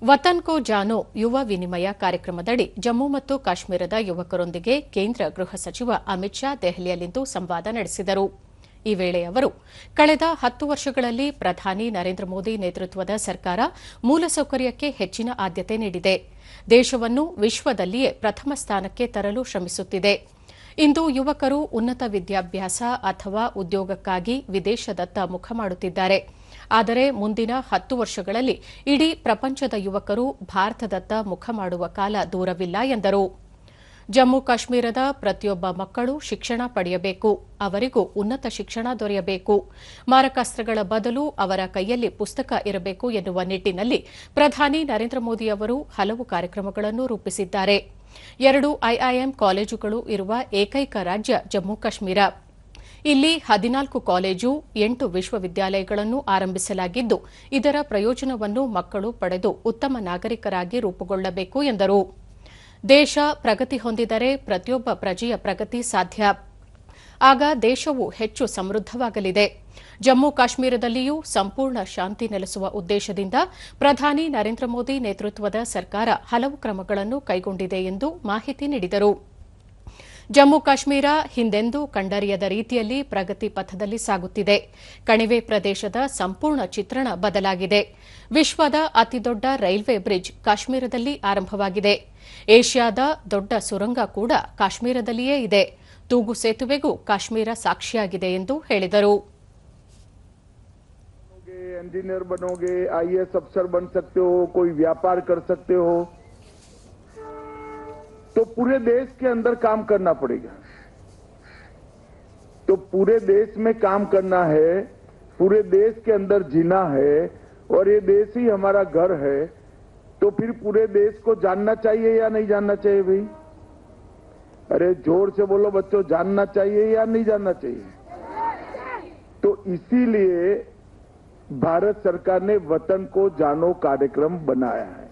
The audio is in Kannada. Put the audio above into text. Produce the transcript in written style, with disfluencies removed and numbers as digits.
ವತನ್ ಕೋ ಜಾನೋ ಯುವ ವಿನಿಮಯ ಕಾರ್ಯಕ್ರಮದಡಿ ಜಮ್ಮು ಮತ್ತು ಕಾಶ್ಮೀರದ ಯುವಕರೊಂದಿಗೆ ಕೇಂದ್ರ ಗೃಹ ಸಚಿವ ಅಮಿತ್ ಶಾ ದೆಹಲಿಯಲ್ಲಿಂದು ಸಂವಾದ ನಡೆಸಿದರು. ಈ ವೇಳೆ ಅವರು ಕಳೆದ 10 ವರ್ಷಗಳಲ್ಲಿ ಪ್ರಧಾನಿ ನರೇಂದ್ರ ಮೋದಿ ನೇತೃತ್ವದ ಸರ್ಕಾರ ಮೂಲಸೌಕರ್ಯಕ್ಕೆ ಹೆಚ್ಚಿನ ಆದ್ಯತೆ ನೀಡಿದೆ. ದೇಶವನ್ನು ವಿಶ್ವದಲ್ಲಿಯೇ ಪ್ರಥಮ ಸ್ಥಾನಕ್ಕೆ ತರಲು ಶ್ರಮಿಸುತ್ತಿದೆ. ಇಂದು ಯುವಕರು ಉನ್ನತ ವಿದ್ಯಾಭ್ಯಾಸ ಅಥವಾ ಉದ್ಯೋಗಕ್ಕಾಗಿ ವಿದೇಶದತ್ತ ಮುಖ ಮಾಡುತ್ತಿದ್ದಾರೆ. ಆದರೆ ಮುಂದಿನ 10 ವರ್ಷಗಳಲ್ಲಿ ಇಡೀ ಪ್ರಪಂಚದ ಯುವಕರು ಭಾರತದತ್ತ ಮುಖ ಮಾಡುವ ಕಾಲ ದೂರವಿಲ್ಲ ಎಂದರು. ಜಮ್ಮು ಕಾಶ್ಮೀರದ ಪ್ರತಿಯೊಬ್ಬ ಮಕ್ಕಳು ಶಿಕ್ಷಣ ಪಡೆಯಬೇಕು, ಅವರಿಗೂ ಉನ್ನತ ಶಿಕ್ಷಣ ದೊರೆಯಬೇಕು, ಮಾರಕಾಸ್ತ್ರಗಳ ಬದಲು ಅವರ ಕೈಯಲ್ಲಿ ಪುಸ್ತಕ ಇರಬೇಕು ಎನ್ನುವ ನಿಟ್ಟಿನಲ್ಲಿ ಪ್ರಧಾನಿ ನರೇಂದ್ರ ಮೋದಿ ಅವರು ಹಲವು ಕಾರ್ಯಕ್ರಮಗಳನ್ನು ರೂಪಿಸಿದ್ದಾರೆ. 2 ಐಐಎಂ ಕಾಲೇಜುಗಳು ಇರುವ ಏಕೈಕ ರಾಜ್ಯ ಜಮ್ಮು ಕಾಶ್ಮೀರ. ಇಲ್ಲಿ 14 ಕಾಲೇಜು, 8 ವಿಶ್ವವಿದ್ಯಾಲಯಗಳನ್ನು ಆರಂಭಿಸಲಾಗಿದ್ದು, ಇದರ ಪ್ರಯೋಜನವನ್ನು ಮಕ್ಕಳು ಪಡೆದು ಉತ್ತಮ ನಾಗರಿಕರಾಗಿ ರೂಪುಗೊಳ್ಳಬೇಕು ಎಂದರು. ದೇಶ ಪ್ರಗತಿ ಹೊಂದಿದರೆ ಪ್ರತಿಯೊಬ್ಬ ಪ್ರಜೆಯ ಪ್ರಗತಿ ಸಾಧ್ಯ. ಆಗ ದೇಶವು ಹೆಚ್ಚು ಸಮೃದ್ಧವಾಗಲಿದೆ. ಜಮ್ಮು ಕಾಶ್ಮೀರದಲ್ಲಿಯೂ ಸಂಪೂರ್ಣ ಶಾಂತಿ ನೆಲೆಸುವ ಉದ್ದೇಶದಿಂದ ಪ್ರಧಾನಿ ನರೇಂದ್ರ ಮೋದಿ ನೇತೃತ್ವದ ಸರ್ಕಾರ ಹಲವು ಕ್ರಮಗಳನ್ನು ಕೈಗೊಂಡಿದೆ ಎಂದು ಮಾಹಿತಿ ನೀಡಿದರು. ಜಮ್ಮು ಕಾಶ್ಮೀರ ಹಿಂದೆಂದೂ ಕಂಡರಿಯದ ರೀತಿಯಲ್ಲಿ ಪ್ರಗತಿ ಪಥದಲ್ಲಿ ಸಾಗುತ್ತಿದೆ. ಕಣಿವೆ ಪ್ರದೇಶದ ಸಂಪೂರ್ಣ ಚಿತ್ರಣ ಬದಲಾಗಿದೆ. ವಿಶ್ವದ ಅತಿದೊಡ್ಡ ರೈಲ್ವೆ ಬ್ರಿಡ್ಜ್ ಕಾಶ್ಮೀರದಲ್ಲಿ ಆರಂಭವಾಗಿದೆ. ಏಷ್ಯಾದ ದೊಡ್ಡ ಸುರಂಗ ಕೂಡ ಕಾಶ್ಮೀರದಲ್ಲಿಯೇ ಇದೆ. ತೂಗು ಸೇತುವೆಗೂ ಕಾಶ್ಮೀರ ಸಾಕ್ಷಿಯಾಗಿದೆ ಎಂದು ಹೇಳಿದರು. इंजीनियर बनोगे, आईएएस अफसर बन सकते हो, कोई व्यापार कर सकते हो, तो पूरे देश के अंदर काम करना पड़ेगा. तो पूरे देश में काम करना है, पूरे देश के अंदर जीना है और ये देश ही हमारा घर है. तो फिर पूरे देश को जानना चाहिए या नहीं जानना चाहिए भाई? अरे जोर से बोलो बच्चों, जानना चाहिए या नहीं जानना चाहिए? तो इसीलिए भारत सरकार ने वतन को जानो कार्यक्रम बनाया है.